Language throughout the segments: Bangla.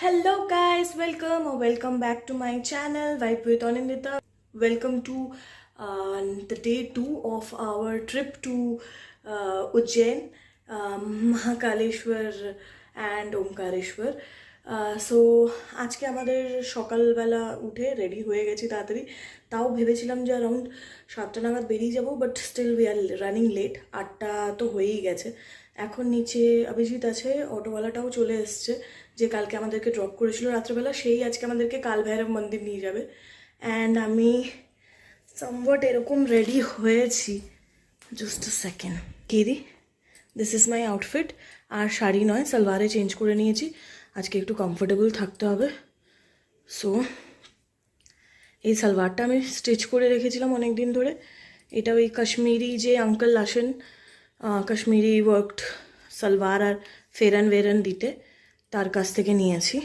Hello guys, welcome or welcome back to my channel Vibe with Anindita. Welcome to the day 2 of our trip to Ujjain, Mahakaleshwar and Omkareshwar. So আজকে আমাদের সকালবেলা উঠে রেডি হয়ে গেছি তাড়াতাড়ি। তাও ভেবেছিলাম যে অ্যারাউন্ড 7টা নাগাদ বেরিয়ে যাব, but still we are running late. 8টা তো হয়েই গেছে। এখন নিচে অভিজিৎ আছে, অটোওয়ালাটাও চলে এসছে, যে কালকে আমাদেরকে ড্রপ করেছিল রাত্রেবেলা, সেই আজকে আমাদেরকে কাল ভৈরব মন্দির নিয়ে যাবে। অ্যান্ড আমি সামওয়াট এরকম রেডি হয়েছি। জাস্ট আ সেকেন্ড, কেদি, দিস ইজ মাই আউটফিট। আর শাড়ি নয়, সালোয়ারে চেঞ্জ করে নিয়েছি, আজকে একটু কমফোর্টেবল থাকতে হবে। সো এই সালোয়ারটা আমি স্টিচ করে রেখেছিলাম অনেক দিন ধরে। এটা ওই কাশ্মীরি যে আঙ্কেল আসেন কাশ্মীরি ওয়ার্কড সালোয়ার আর ফেরান ওয়েরান দিতে, তার কাছ থেকে নিয়েছি।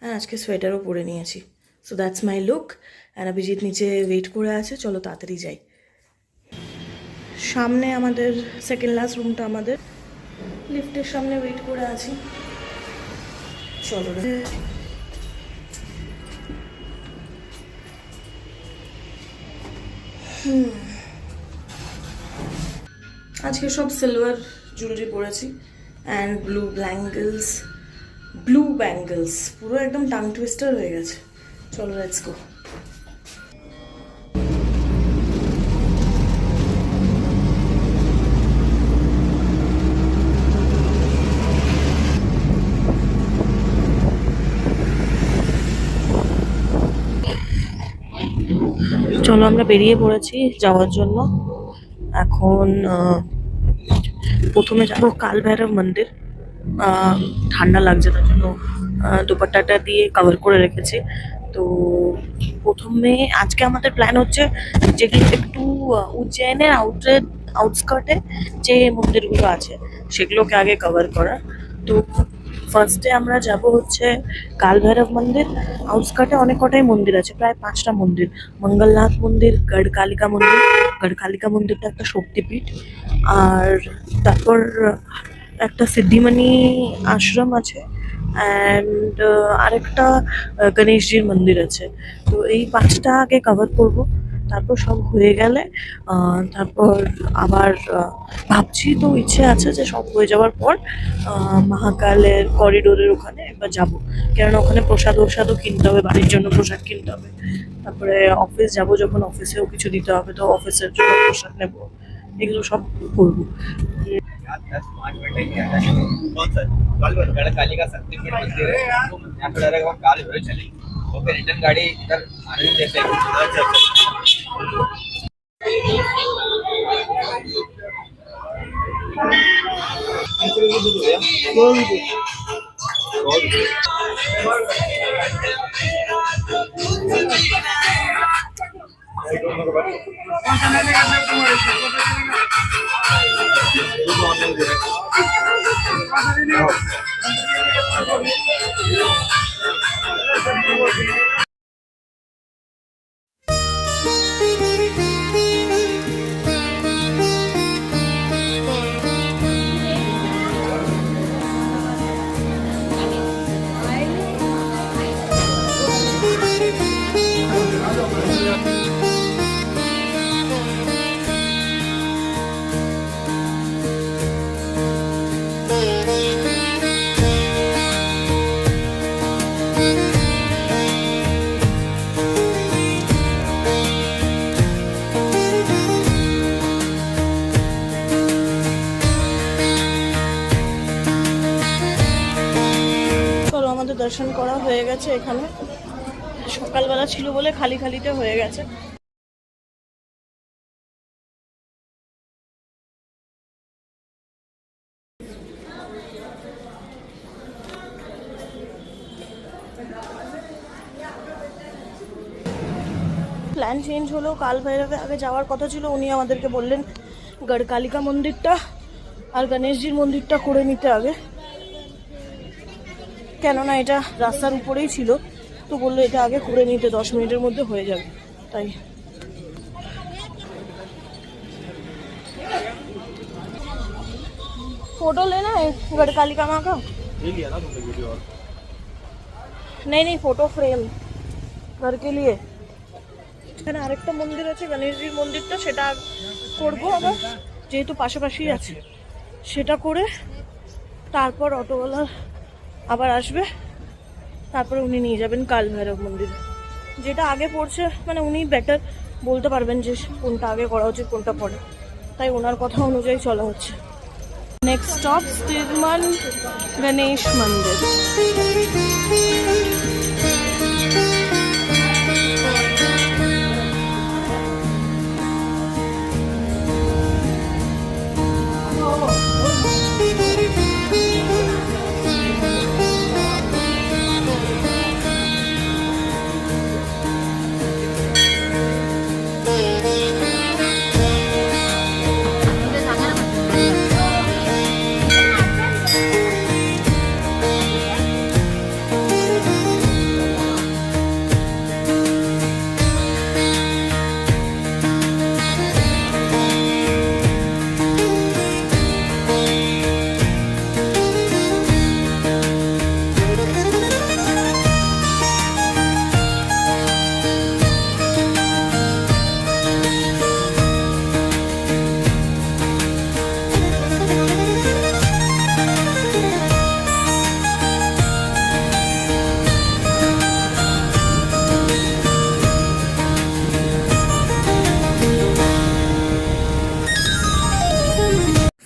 হ্যাঁ, আজকে সোয়েটারও পরে নিয়েছি। So that's my look. And Abhijit নিচে ওয়েট করে আছে, চলো তাড়াতাড়ি যাই। সামনে আমাদের সেকেন্ড লাস্ট রুমটা, আমাদের লিফটের সামনে ওয়েট করে আছি। চলো আজকে সব সিলভার জুয়েলারি পরেছি অ্যান্ড ব্লু ব্যাঙ্গেলস পুরো একদম টাং টুইস্টার হয়ে গেছে। চলো লেটস গো। চলো আমরা বেরিয়ে পড়েছি যাওয়ার জন্য। এখন প্রথমে যাবো কাল ভৈরব মন্দির। ঠান্ডা লাগছে, তার জন্য দুপাট্টাটা দিয়ে কভার করে রেখেছি। তো প্রথমে আজকে আমাদের প্ল্যান হচ্ছে যেগুলো একটু উজ্জয়নের আউটস্কার্টে যে মন্দিরগুলো আছে সেগুলোকে আগে কভার করা। তো ফার্স্টে আমরা যাব হচ্ছে কাল ভৈরব মন্দির। আউটস্কার্টে অনেক কটাই মন্দির আছে, প্রায় 5টা মন্দির। মঙ্গলনাথ মন্দির, গড়কালিকা মন্দির। গড়কালিকা মন্দিরটা একটা শক্তিপীঠ। আর তারপর একটা সিদ্ধিমণি আশ্রম আছে, অ্যান্ড আরেকটা গণেশজির মন্দির আছে। তো এই 5টা আগে কভার করব, তারপর সব হয়ে গেলে তারপর আবার ভাবছি, তো ইচ্ছে আছে যে সব হয়ে যাওয়ার পর মহাকালের করিডোরের ওখানে একবার যাবো, কেননা ওখানে প্রসাদও কিনতে হবে, বাড়ির জন্য প্রসাদ কিনতে হবে। তারপরে অফিস যাব, যখন অফিসেও কিছু দিতে হবে, তো অফিসের জন্য প্রসাদ নেবো, এগুলো সব করবো। कौन सा गढ़कालिका शक्तिपीठ मंदिर है। यहाँ पे डायरेक्ट हम काल भैरव चलेंगे, और फिर रिटर्न गाड़ी इधर आने जैसे দর্শন করা হয়ে গেছে। এখানে সকালবেলা ছিল বলে খালি খালিতে হয়ে গেছে। প্ল্যান চেঞ্জ হলো, কাল ভৈরবে আগে যাওয়ার কথা ছিল। উনি আমাদেরকে বললেন গড়কালিকা মন্দিরটা আর গণেশজির মন্দিরটা করে নিতে আগে, কেননা এটা রাস্তার উপরেই ছিল। তো বললো এটা আগে করে নিতে, 10 মিনিটের মধ্যে হয়ে যাবে। তাই फोटो लेना है गढ़कालिका माँ का। ले लिया ना तुमने वीडियो। और नहीं नहीं फोटो फ्रेम घर के लिए। এখানে আরেকটা মন্দির আছে গণেশজির মন্দিরটা, সেটা করবো আবার, যেহেতু পাশাপাশি আছে সেটা করে তারপর অটোওয়ালা আবার আসবে, তারপরে উনি নিয়ে যাবেন কাল ভৈরব মন্দির। যেটা আগে পড়ছে মানে উনি বেটার বলতে পারবেন যে কোনটা আগে করা উচিত কোনটা পরে, তাই ওনার কথা অনুযায়ী চলা হচ্ছে। নেক্সট স্টপ স্টিরমান গণেশ মন্দির।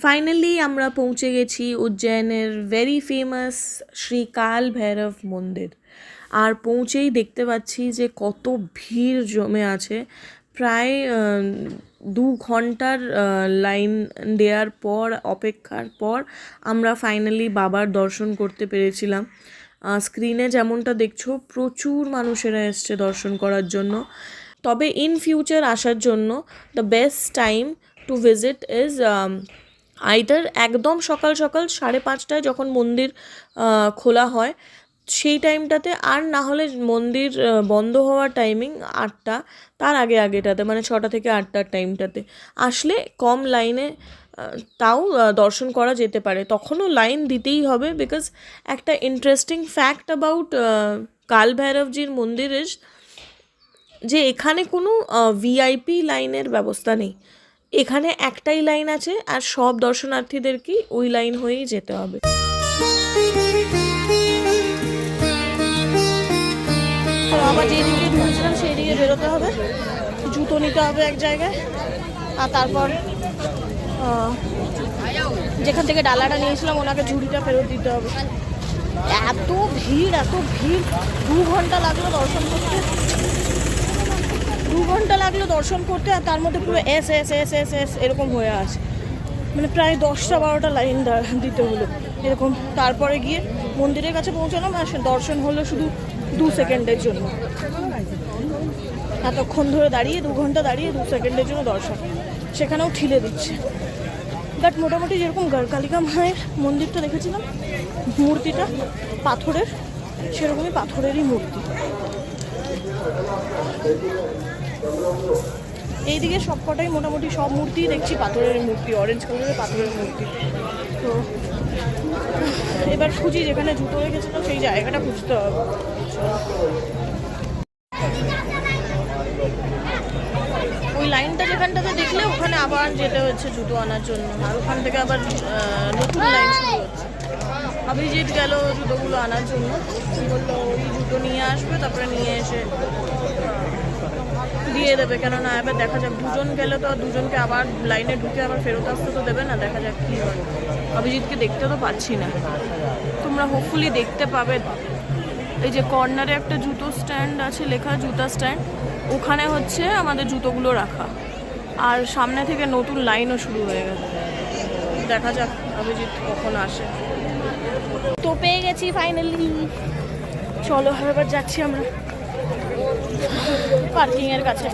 ফাইনালি আমরা পৌঁছে গেছি উজ্জয়নের ভেরি ফেমাস শ্রী কাল ভৈরব মন্দির। আর পৌঁছেই দেখতে পাচ্ছি যে কত ভিড় জমে আছে। প্রায় 2 ঘন্টার লাইন দেওয়ার পর, অপেক্ষার পর আমরা ফাইনালি বাবার দর্শন করতে পেরেছিলাম। স্ক্রিনে যেমনটা দেখছো প্রচুর মানুষেরা এসছে দর্শন করার জন্য। তবে ইন ফিউচার আসার জন্য the best time to visit is either একদম সকাল সকাল 5:30টায় যখন মন্দির খোলা হয় সেই টাইমটাতে, আর না হলে মন্দির বন্ধ হওয়ার টাইমিং 8টা, তার আগেটাতে মানে 6টা থেকে 8টার টাইমটাতে আসলে কম লাইনে তাও দর্শন করা যেতে পারে। তখনও লাইন দিতেই হবে, বিকজ একটা ইন্টারেস্টিং ফ্যাক্ট অ্যাবাউট কাল ভৈরবজির মন্দির ইজ যে এখানে কোনো ভিআইপি লাইনের ব্যবস্থা নেই। এখানে একটাই লাইন আছে আর সব দর্শনার্থীদেরকেই ওই লাইন হয়েই যেতে হবে। আবার যেদিকে ঢুকেছিলাম সেই দিকে বেরোতে হবে, জুতো নিতে হবে এক জায়গায়, আর তারপর যেখান থেকে ডালাটা নিয়েছিলাম ওনাকে ঝুড়িটা ফেরত দিতে হবে। এত ভিড় 2 ঘন্টা লাগলো দর্শন করতে, 2 ঘন্টা লাগলো দর্শন করতে, আর তার মধ্যে পুরো S S S S S এরকম হয়ে আছে, মানে প্রায় 10টা-12টা লাইন দিতে হলো এরকম। তারপরে গিয়ে মন্দিরের কাছে পৌঁছালাম আর দর্শন হলো শুধু 2 সেকেন্ডের জন্য। এতক্ষণ ধরে দাঁড়িয়ে 2 ঘন্টা দাঁড়িয়ে 2 সেকেন্ডের জন্য দর্শন, সেখানেও ঠিলে দিচ্ছে। বাট মোটামুটি যেরকম গড়কালিকা মায়ের মন্দিরটা দেখেছিলাম মূর্তিটা পাথরের, সেরকমই পাথরেরই মূর্তি। এইদিকে সবকটাই মোটামুটি সব মূর্তি দেখছি পাথরের মূর্তি, অরেঞ্জ কালারের পাথরের মূর্তি। তো এবার খুঁজি যেখানে জুতো রেখেছিলাম সেই জায়গাটা খুঁজতে হবে। ওই লাইনটা যেখানটাতে দেখলে ওখানে আবার যেতে হচ্ছে জুতো আনার জন্য, আর ওখান থেকে আবার নতুন লাইন শুরু হচ্ছে। অভিজিৎ গেল জুতোগুলো আনার জন্য, বললো ওই জুতো নিয়ে আসবে, তারপরে নিয়ে এসে দিয়ে দেবে। কেননা এবার দেখা যাক, 2জন গেলে তো আর 2জনকে আবার লাইনে ঢুকে আবার ফেরত আসতে তো দেবে না, দেখা যাক কী হয়। অভিজিৎকে দেখতে তো পাচ্ছি না, তোমরা হোপফুলি দেখতে পাবে। এই যে কর্নারে একটা জুতো স্ট্যান্ড আছে, লেখা জুতা স্ট্যান্ড, ওখানে হচ্ছে আমাদের জুতোগুলো রাখা, আর সামনে থেকে নতুন লাইনও শুরু হয়ে গেছে। দেখা যাক অভিজিৎ কখন আসে। তো পেয়ে গেছি ফাইনালি, চলো এবার যাচ্ছি আমরা পার্কিংয়ের কাছে।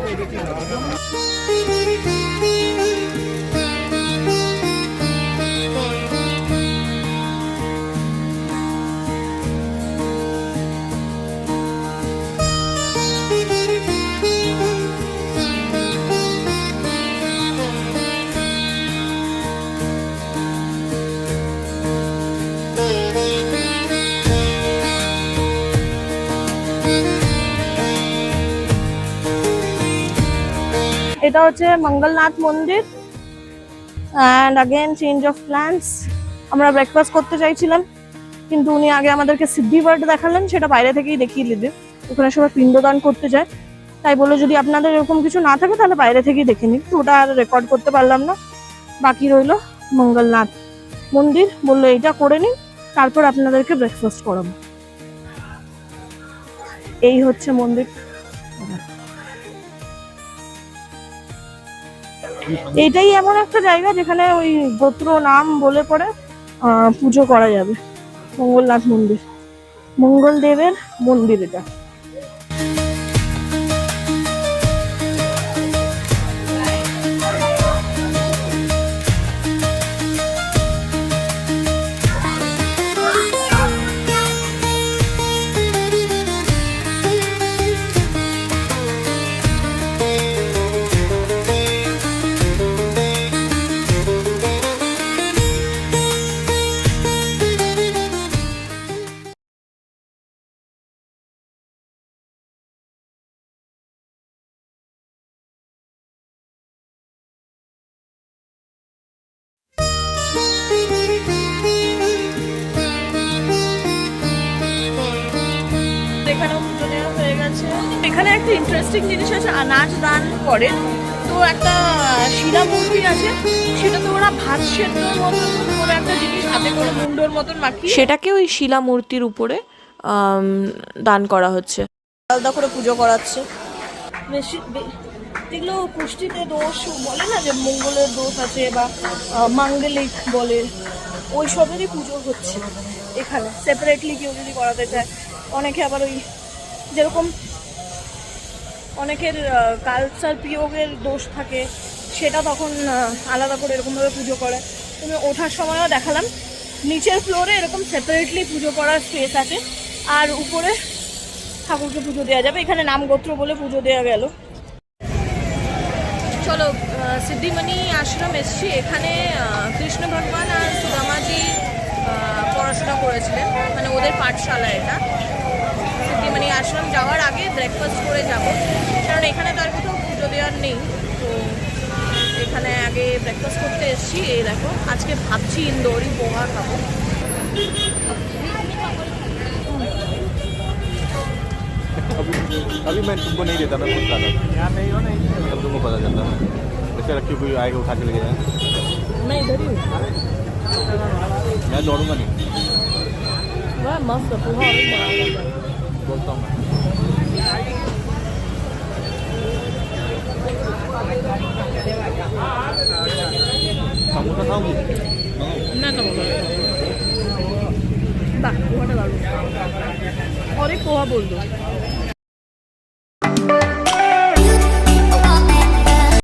এটা হচ্ছে মঙ্গলনাথ মন্দির। And again change of plans. আমরা ব্রেকফাস্ট করতে চাইছিলাম, কিন্তু উনি আগে আমাদেরকে সিদ্ধিবাট দেখালেন, সেটা বাইরে থেকেই দেখিয়ে দিলেন। ওখানে সবাই পিণ্ডদান করতে যায়, তাই বলে যদি আপনাদের এরকম কিছু না থাকে তাহলে বাইরে থেকেই দেখে নিন। তো ওটা আর রেকর্ড করতে পারলাম না। বাকি রইলো মঙ্গলনাথ মন্দির, বললো এইটা করে নিন, তারপর আপনাদেরকে ব্রেকফাস্ট করাবো। এই হচ্ছে মন্দির। এটাই এমন একটা জায়গা যেখানে ওই গোত্র নাম বলে পরে পুজো করা যাবে। মঙ্গলনাথ মন্দির, মঙ্গল দেবের মন্দির এটা। এখানেও পুজো দেওয়া হয়ে গেছে। এখানে একটা ইন্টারেস্টিং জিনিস আছে, নাচ দান করে। তো একটা শিলা মূর্তি আছে, সেটাতে ওরা ভাত সেদ্ধর মতন করে একটা জিনিস হাতে করে মুন্ডোর মতন মাখিয়ে সেটাকে ওই শিলা মূর্তির উপরে দান করা হচ্ছে, আলাদা করে পুজো করাচ্ছে। বেশি যেগুলো পুষ্টিতে দোষ বলে না, যে মঙ্গলের দোষ আছে বা মাঙ্গলিক বলে, ওই সবেরই পুজো হচ্ছে এখানে। সেপারেটলি কেউ যদি করাতে চায়, অনেকে আবার ওই যেরকম অনেকের কালচার বিয়োগের দোষ থাকে, সেটা তখন আলাদা করে এরকমভাবে পুজো করে। তুমি ওঠার সময়ও দেখালাম, নিচের ফ্লোরে এরকম সেপারেটলি পুজো করার স্পেস আছে, আর উপরে ঠাকুরকে পুজো দেওয়া যাবে। এখানে নাম গোত্র বলে পুজো দেওয়া গেল। চলো সিদ্ধিমণি আশ্রম এসছি। এখানে কৃষ্ণ ভগবান আর সুদামাজি পড়াশোনা করেছিলেন, মানে ওদের পাঠশালা এটা। সিদ্ধিমণি আশ্রম যাওয়ার আগে ব্রেকফাস্ট করে যাব, কারণ এখানে তো আর কোথাও পুজো দেওয়ার নেই। তো এখানে আগে ব্রেকফাস্ট করতে এসেছি। এই দেখো, আজকে ভাবছি ইন্দোরি পোহা খাবো। अभी मैं तुमको नहीं देता, मैं खुद खाता। यहाँ नहीं हो नहीं, तब तुमको पता चलता। वैसे रखी कोई आएगा उठा के लेके जाए। मैं इधर ही हूँ। मैं दौड़ूंगा नहीं, वाह मस्त पोहा बोलता हूँ मैं। समोसा खाओगी? ना तो বাহ পোহাটা দারুণ। অনেক পোহা বলতো।